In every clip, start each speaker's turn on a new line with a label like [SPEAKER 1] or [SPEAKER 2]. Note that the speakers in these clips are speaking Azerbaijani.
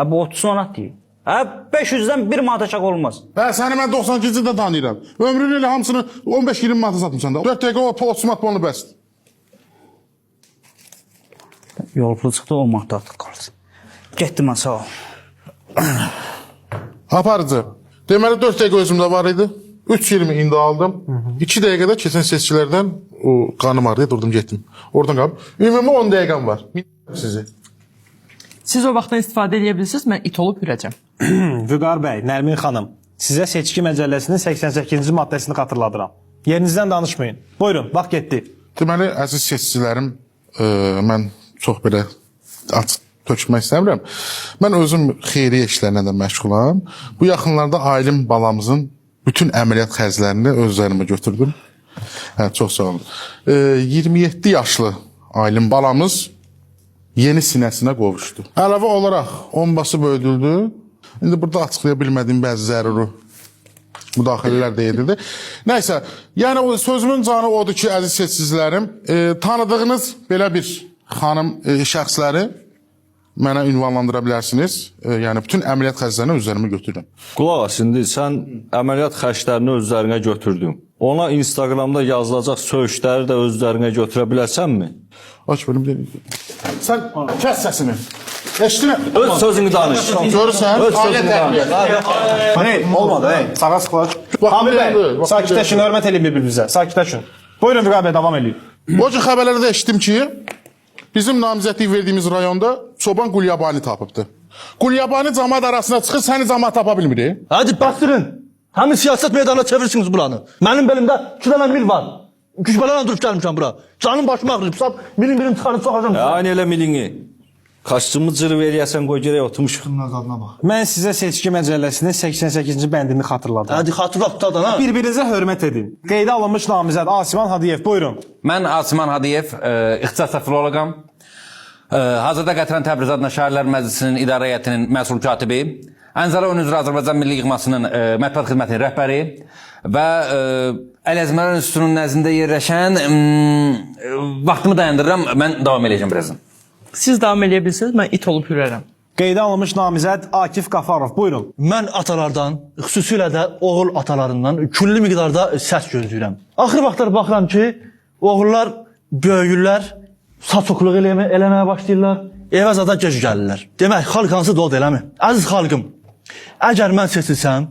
[SPEAKER 1] Bu 30 manat deyil. 500-dən 1 manat aşağı olmaz.
[SPEAKER 2] Səni mən 92-ci ildə tanıyıram. Ömrünü ilə hamısını 15-20 manata satmışsan da. 4 dəqiqə o 30 manat bonu bəsdir.
[SPEAKER 1] Yol pulu çıxdı 10 manat artıq qalsın. Getdim mən sağ ol.
[SPEAKER 2] Aparıcı. Deməli 4 dəqiqə özümdə var idi. 3.20 indi aldım. 2 dəqiqədə keçən seçkilərdən o qanım vardı, durdum getdim. Oradan qalıb. Ümumi 10 dəqiqəm var. Sizi.
[SPEAKER 3] Siz o vaxtdan istifadə edə bilirsiniz, mən it olub hürəcəm.
[SPEAKER 4] Vüqar bəy, Nərmin xanım, sizə seçki məcəlləsinin 88-ci maddəsini xatırladıram. Yerinizdən danışmayın. Buyurun, vaxt getdi.
[SPEAKER 2] Deməli, əziz seçicilərim, mən çox belə açıq tökmək istəmirəm. Mən özüm xeyri işlərlə də məşğulam. Bu yaxınlarda ailim balamızın bütün əməliyyat xərclərini öz üzərimə götürdüm. Çox sağ olun. 27 yaşlı ailim balamız yeni sinəsinə qovuşdu. Əlavə olaraq onbası bölündü. İndi burada açıqlaya bilmədiyim bəzi zəruri müdaxilələr də edildi. Nəysə, yəni o sözümün canı odur ki, əziz seçicilərim, tanıdığınız belə bir xanım şəxsləri mənə ünvanlandıra bilərsiniz. Yəni bütün əməliyyat xərclərini özlərimə götürürəm.
[SPEAKER 5] Qulaq as, indi sən əməliyyat xərclərini özlərinə götürdün. Ona Instagramda yazılacaq söyüşləri də özlərinə götürə bilərsənmi?
[SPEAKER 2] Aç bölüm deyil. Sən kəs səsini. Eşitdin?
[SPEAKER 5] Öz sözünü danış.
[SPEAKER 2] Görürsən?
[SPEAKER 5] Öz sözünü danış.
[SPEAKER 4] Hey, olmadı, hey. Sağa sıxlar. Hamid bəy, sakitləşin, hörmət eləyin bir-birinizə. Sakitləşin. Buyurun Vüqar bəy, davam eləyin.
[SPEAKER 2] O cür xəbərlərdə eşitdim ki, bizim namizədlik verdiyimiz rayonda çoban Qulyabani tapıbdı. Qulyabani cəmaət arasına çıxır, səni cəmaət tapa bilmir.
[SPEAKER 6] Hadi bastırın. Həmin siyaset meydanına çevirsiniz buranı. Mənim belimdə 2 dənə mil var. Gücbələrlə durub gəlmişəm bura. Canım başıma ağrıyıb. Sap birini çıxarıb soxacam.
[SPEAKER 5] Aynı elə milini. Kaççımı cır veriyəsən, qoy gerək oturmuşuq.
[SPEAKER 4] Mən sizə seçki məcəlləsinin 88-ci bəndini xatırladım.
[SPEAKER 6] Hadi xatırlat da ha.
[SPEAKER 4] Bir-birinizə hörmət edin. Qeydə alınmış namizəd Asiman Hadiyev, buyurun.
[SPEAKER 7] Mən Asiman Hadiyev, ixtisas filoloqam. Hazırda Qətran Təbriz adına Şairlər Məclisinin İdarə Heyətinin məsul katibi, Ənzara Ön üzrə Azərbaycan Milli Yığmasının mətbuat xidmətinin rəhbəri və Əl-Əzmər İnstitutunun nəzdində yerləşən vaxtımı dayandırıram, mən davam edəcəm birazdan.
[SPEAKER 3] Siz davam edə bilirsiniz, mən it olub hürərəm.
[SPEAKER 4] Qeydə alınmış namizəd Akif Qafarov, buyurun.
[SPEAKER 6] Mən atalardan, xüsusilə də oğul atalarından külli miqdarda səs gözləyirəm. Axır vaxtlar baxıram ki, oğullar böyüyürlər, saçoqluq eləməyə başlayırlar, evə zada gec gəlirlər. Demək, xalq hansı dolu eləmi? Əziz xalqım, əgər mən seçilsəm,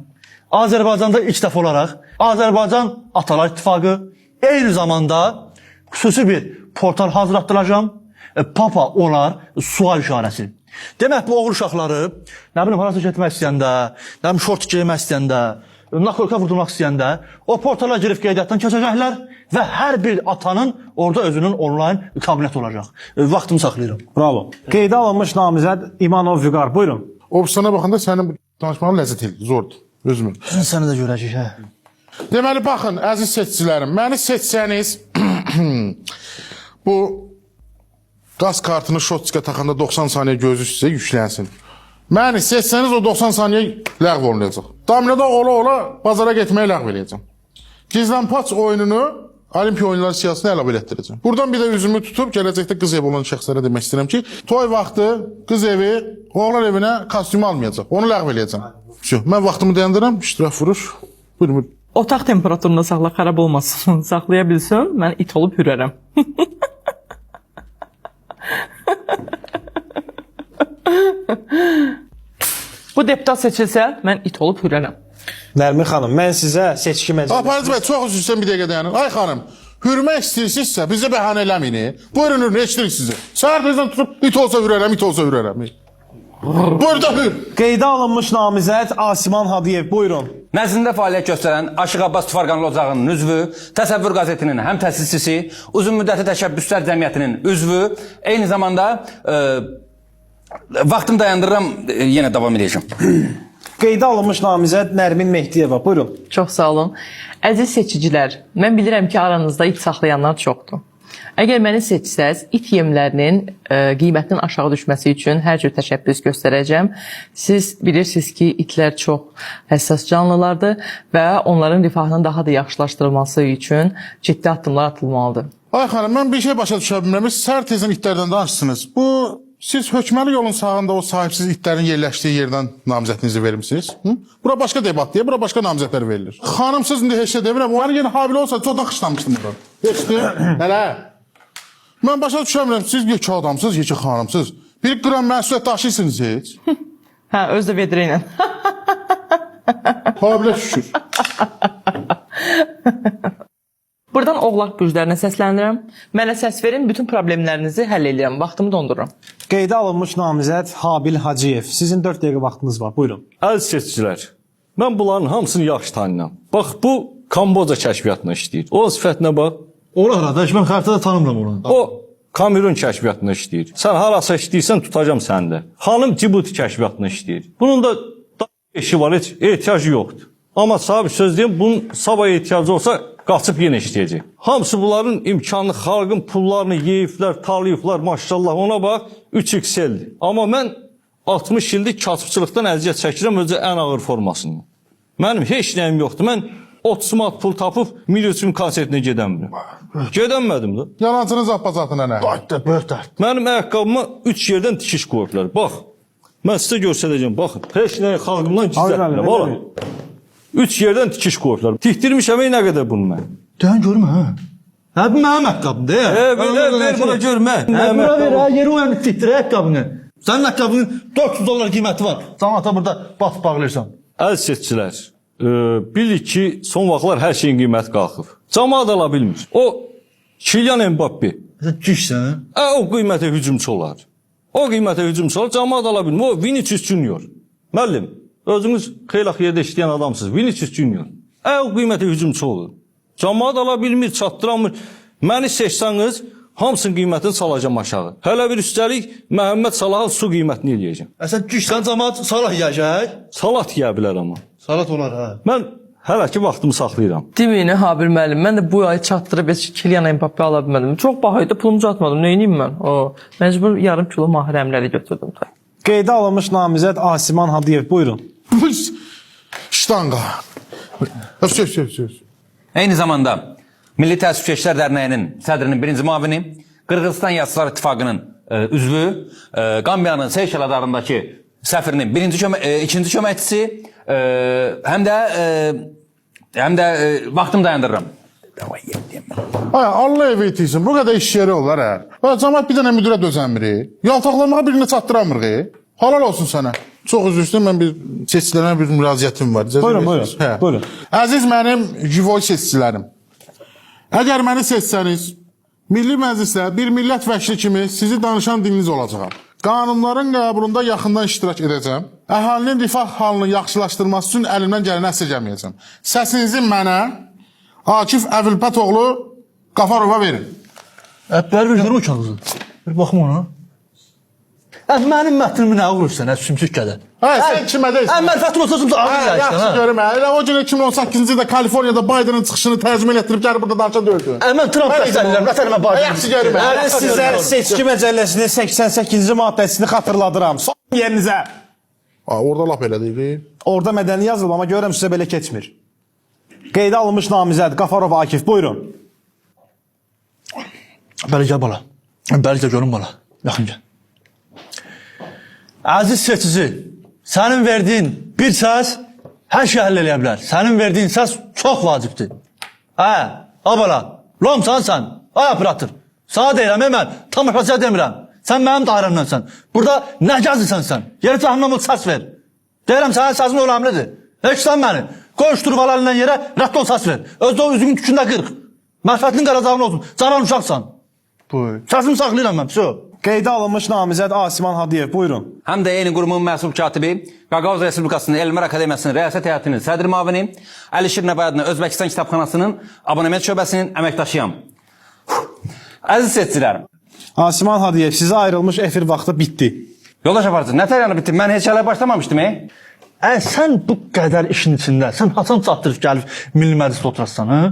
[SPEAKER 6] Azərbaycanda ilk dəfə olaraq Azərbaycan Atalar İttifaqı eyni zamanda xüsusi bir portal hazırlatdıracağam. Papa olar sual işarəsi. Demək, bu oğul uşaqları, nə bilim, harası getmək istəyəndə, nə bilim, şort geymək istəyəndə, nakolka vurdurmaq istəyəndə, o portala girib qeydiyyatdan keçəcəklər və hər bir atanın orada özünün onlayn kabineti olacaq. Vaxtımı saxlayıram.
[SPEAKER 4] Bravo. Qeydə alınmış namizəd İmanov Vüqar, buyurun.
[SPEAKER 2] Obsana baxanda sənin danışmağın ləzzət edir, zordur. Özümü.
[SPEAKER 6] Səni də görəcək, hə?
[SPEAKER 2] Deməli, baxın, əziz seçicilərim, məni seçsəniz, bu qaz kartını şotçika taxanda 90 saniyə gözü sizə yüklənsin. Məni seçsəniz o 90 saniyə ləğv olunacaq. Damlada ola-ola bazara getməyi ləğv eləyəcəm. Gizlənpaç oyununu Olimpiya oyunları siyasətine əlavə etdirəcəm. Buradan bir də üzümü tutub, gələcəkdə qız evi olan şəxslərə demək istəyirəm ki, toy vaxtı qız evi, oğlan evinə kostyumu almayacaq. Onu ləğv eləyəcəm. Mən vaxtımı dayandıram, iştiraf vurur. Buyurun.
[SPEAKER 3] Otaq temperaturunda saxla, xarab olmasın. Saxlaya bilsin, mən it olub hürərəm. Bu deputat seçilsə, mən it olub hürərəm.
[SPEAKER 4] Nərmin xanım, mən sizə seçki məcəlləsini...
[SPEAKER 2] Aparıcı bəy, çox üzrsən bir dəqiqə dayanın. Ay xanım, hürmək istəyirsinizsə, bizə bəhanə eləməyin. Buyurun, hürün, eşitirik sizi. Səhər tezdən tutub, it olsa hürərəm, it olsa hürərəm. Burada hür.
[SPEAKER 4] Qeydə alınmış namizəd Asiman Hadiyev, buyurun.
[SPEAKER 7] Nəzdində fəaliyyət göstərən Aşıq Abbas Tufarqanlı Ocağının üzvü, Təsəvvür qəzetinin həm təsisçisi, uzun müddətli təşəbbüslər cəmiyyətinin üzvü, eyni zamanda vaxtımı dayandırıram, yenə davam edəcəm.
[SPEAKER 4] Qeydə alınmış namizəd Nərmin Mehdiyeva, buyurun.
[SPEAKER 3] Çox sağ olun. Əziz seçicilər, mən bilirəm ki, aranızda it saxlayanlar çoxdur. Əgər məni seçsəz, it yemlərinin qiymətinin aşağı düşməsi üçün hər cür təşəbbüs göstərəcəm. Siz bilirsiniz ki, itlər çox həssas canlılardır və onların rifahının daha da yaxşılaşdırılması üçün ciddi addımlar atılmalıdır.
[SPEAKER 2] Ay xanım, mən bir şey başa düşə bilmirəm. Səhər tezən itlərdən danışsınız. Bu siz hökmeli yolun sağında o sahipsiz itlərin yerləşdiyi yerdən namizədinizi vermisiniz? Hı? Bura başqa debat deyə, bura başqa namizədlər verilir. Xanımsız indi heç şey demirəm. Onların yeni habilə olsa çoxdan xışlamışdım buradan. Heç de, hələ. Mən başa düşəmirəm, siz yekə adamsınız, yekə xanımsız. Bir qram məsuliyyət daşıysınız heç.
[SPEAKER 3] Hə, öz də vedrə ilə.
[SPEAKER 2] Habilə şükür.
[SPEAKER 3] Buradan oğlaq bürclərinə səslənirəm. Mənə səs verin, bütün problemlərinizi həll edirəm. Vaxtımı dondururam.
[SPEAKER 4] Qeydə alınmış namizəd Habil Hacıyev. Sizin 4 dəqiqə vaxtınız var. Buyurun.
[SPEAKER 5] Əziz seçicilər, mən bunların hamısını yaxşı tanıyıram. Bax, bu Kamboca kəşfiyyatına işləyir. O sifətinə bax.
[SPEAKER 6] Ora qardaş, mən xəritədə tanımıram onu.
[SPEAKER 5] O Kamerun kəşfiyyatına işləyir. Sən harasa işləyirsən, tutacam səni də. Xanım Cibuti kəşfiyyatına işləyir. Bunun da işi var, heç ehtiyacı yoxdur. Amma sabit söz deyim, bunun sabah ehtiyacı olsa qaçıb yenə işləyəcək. Hamısı bunların imkanı, xalqın pullarını yeyiblər, talayıblar, maşallah ona bax, 3XL-dir. Amma mən 60 ildir kasıbçılıqdan əziyyət çəkirəm, özü ən ağır formasını. Mənim heç nəyim yoxdur. Mən 30 manat pul tapıb Milyoçun konsertinə gedəmirəm. Gedəmədim də.
[SPEAKER 2] Yalancının zappazatına nə?
[SPEAKER 6] Böyük dərd.
[SPEAKER 5] Mənim ayaqqabıma 3 yerdən tikiş qoyublar. Bax, mən sizə göstərəcəm. Baxın, heç nəyi xalqımdan gizlətmirəm. Ola. 3 yerdən tikiş qoyublar. Tikdirmişəm nə qədər bunu mən.
[SPEAKER 6] Deyən görmə, hə? Hə, bu mənim ayaqqabımdır,
[SPEAKER 5] Ver buna görmə.
[SPEAKER 6] Hə, bura ver, hə, yeri o əmri tikdir ayaqqabını. Sənin ayaqqabının 400 dollar qiyməti var. Cəmaata burada basıb bağlayırsan.
[SPEAKER 5] Əziz seçicilər, bilir ki, son vaxtlar hər şeyin qiyməti qalxıb. Cəmaat ala bilmir. O Kylian Mbappe.
[SPEAKER 6] Sən cişsən?
[SPEAKER 5] O qiymətə hücumçu olar. O qiymətə hücumçu olar, cəmaat ala bilmir. O Vinicius Junior. Müəllim, özünüz xeyli yerdə işləyən adamsınız. Vinicius Junior. O qiymətə hücumçu olur. Cəmaat ala bilmir, çatdıramır. Məni seçsəniz, hamısının qiymətini salacam aşağı. Hələ bir üstəlik Məhəmməd Salahın su qiymətini eləyəcəm.
[SPEAKER 6] Sən cişsən, cəmaat salat yiyəcək.
[SPEAKER 5] Salat yeyə bilər amma.
[SPEAKER 6] Salat olar, hə.
[SPEAKER 5] Mən hələ ki vaxtımı saxlayıram.
[SPEAKER 3] Deməyin, Habil müəllim, mən də bu ay çatdırıb heç Kylian Mbappe ala bilmədim. Çox baha idi, pulumu çatmadım. Nə edeyim mən? Məcbur yarım kilo Mahir Əmrəli götürdüm.
[SPEAKER 4] Qeydə alınmış namizəd Asiman Hadiyev. Buyurun.
[SPEAKER 2] Ştanga. Söz.
[SPEAKER 7] Eyni zamanda Milli Təəssüfkeşlər Dərnəyinin sədrinin birinci müavini, Qırğızistan Yazıçılar İttifaqının üzvü, Qambiyanın Seyşel adarındakı səfirinin ikinci köməkçisi, həm də vaxtımı dayandırıram.
[SPEAKER 2] Allah evi itirsin, bu qədər iş yeri olar hə. Cəmaat bir dənə müdürə dözənmirik. Yaltaqlamağa birini çatdıramırıq. Halal olsun sənə. Çox üzr istəyirəm, mən bir seçicilərə bir müraciətim var.
[SPEAKER 4] Buyurun.
[SPEAKER 2] Əziz mənim jivoy seçicilərim. Əgər məni seçsəniz, Milli Məclisdə bir millət vəkili kimi sizi danışan diliniz olacaq. Qanunların qəbulunda yaxından iştirak edəcəm. Əhalinin rifah halını yaxşılaşdırması üçün əlimdən gələni əsirgəməyəcəm. Səsinizi mənə Akif Əvülpətoğlu Qafarova verin.
[SPEAKER 6] Bəli, bir o kağızı. Bir baxım ona. Mənim mətnimi nə vurursan, sümsük qədər.
[SPEAKER 2] Sən kimə deyirsən?
[SPEAKER 6] Mərifətim olsa sümsük ağır gəlsin.
[SPEAKER 2] Yaxşı görüm, elə o gün 2018-ci ildə Kaliforniyada Biden'ın çıxışını tərcümə etdirib gəlib burada danışa döydü.
[SPEAKER 6] Mən Trump dəstəlirəm, vətənimə Biden.
[SPEAKER 2] Yaxşı görüm.
[SPEAKER 4] Mən sizə seçki məcəlləsinin 88-ci maddəsini xatırladıram. Son yerinizə.
[SPEAKER 2] Orada lap elə deyil.
[SPEAKER 4] Orada mədəni yazılıb, amma görürəm sizə belə keçmir. Qeydə alınmış namizəd Qafarov Akif. Buyurun.
[SPEAKER 6] Bəli, gəl bala. Bəli, gəl görüm bala. Yaxın gəl. Əziz seçici, sənin verdiyin bir səs hər şey həll eləyə bilər. Sənin verdiyin səs çox vacibdir. Bala, lomsan sən, operator. Sana deyirəm, mən tamaşaçıya demirəm. Sən mənim dairəmdənsən. Burada nə gəzirsən sən? Yeri cəhənnəm ol, səs ver. Deyirəm, sənin səsin önemlidir. Eşsən məni. Qoyuşdur bala əlindən yerə, rədd ol, səs ver. Özdə o üzümün tükündə qırx. Mərfətlin qaracağın olsun. Canan uşaqsan. Səsimi saxlayıram mən, pis o.
[SPEAKER 4] Qeydə alınmış namizəd Asiman Hadiyev. Buyurun.
[SPEAKER 7] Həm də eyni qurumun məsul katibi, Qaqavuz Respublikasının Elmlər Akademiyasının rəyasət heyətinin sədr müavini, Əlişir Nəbayadlı Özbəkistan Kitabxanasının abonement şöbəsinin əməkdaşıyam. Əziz seçicilərim.
[SPEAKER 4] Asiman Hadiyev, sizə ayrılmış efir vaxtı bitdi.
[SPEAKER 7] Yoldaş aparıcı, nə təryanı bitdi? Mən heç hələ başlamamışdım,
[SPEAKER 6] Sən bu qədər işin içində, sən hasan çatdırıb gəlib Milli Məclisdə oturarsan, hə?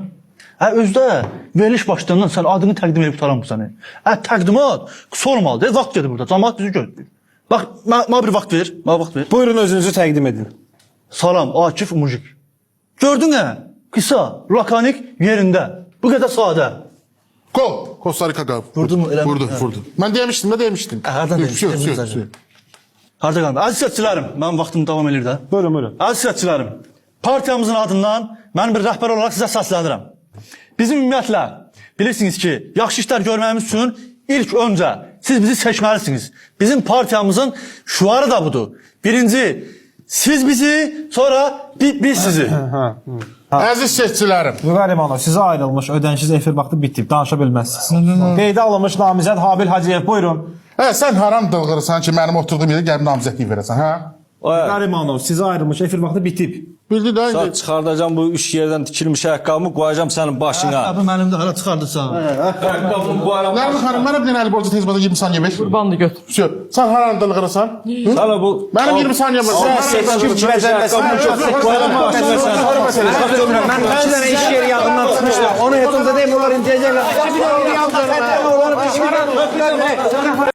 [SPEAKER 6] Özdə veriliş başlayandan sən adını təqdim edib tutaramırsan. Təqdimat sormalıdır, vaxt gedir burada, cəmaat bizi gözləyir. Bax, mənə bir vaxt ver,
[SPEAKER 4] Buyurun özünüzü təqdim edin.
[SPEAKER 6] Salam, Akif Mujik. Gördün hə? Qısa, lakanik yerində. Bu qədər sadə.
[SPEAKER 2] Gol. Costa Rica qalıb.
[SPEAKER 6] Vurdu mu? Eləmi?
[SPEAKER 2] Vurdu. Mən demişdim, nə demişdim?
[SPEAKER 6] Hardan demişdin? Harda qaldı? Əziz siyasətçilərim, mənim vaxtım davam edir də.
[SPEAKER 4] Buyurun, buyurun.
[SPEAKER 6] Əziz siyasətçilərim, partiyamızın adından mən bir rəhbər olaraq sizə səslənirəm. Bizim ümumiyyətlə, bilirsiniz ki, yaxşı işlər görməyimiz üçün ilk öncə siz bizi seçməlisiniz. Bizim partiyamızın şuarı da budur. Birinci, siz bizi, sonra biz sizi.
[SPEAKER 2] Əziz seçicilərim.
[SPEAKER 4] Vüqar İmanov, sizə ayrılmış ödənişsiz efir vaxtı bitib, danışa bilməzsiniz. Qeydə alınmış namizəd Habil Hacıyev, buyurun.
[SPEAKER 2] Hə, sən haram dılğırsan ki, mənim oturduğum yerə gəlib namizədlik verəsən, hə?
[SPEAKER 4] Vüqar İmanov, sizə ayrılmış efir vaxtı bitib.
[SPEAKER 2] Bildi də
[SPEAKER 5] Sən
[SPEAKER 2] indi.
[SPEAKER 5] çıxardacam bu iş yerdən tikilmiş ayaqqabımı, qoyacam sənin başına.
[SPEAKER 6] Abi mənim də hələ çıxardırsan.
[SPEAKER 2] Nərimin xanım, mənə bir dənə əli borcu tez bada 20 saniyə ver.
[SPEAKER 3] Qurbandı götür.
[SPEAKER 2] Всё. Sən haram dılğırsan?
[SPEAKER 5] Sana bu
[SPEAKER 2] Mənim 20 saniyə var.
[SPEAKER 8] Seçkim məcəlləsini mən 2 dənə iş yeri yaxından tutmuşlar. Onu hetumda deyim, onlar indiyəcəklər.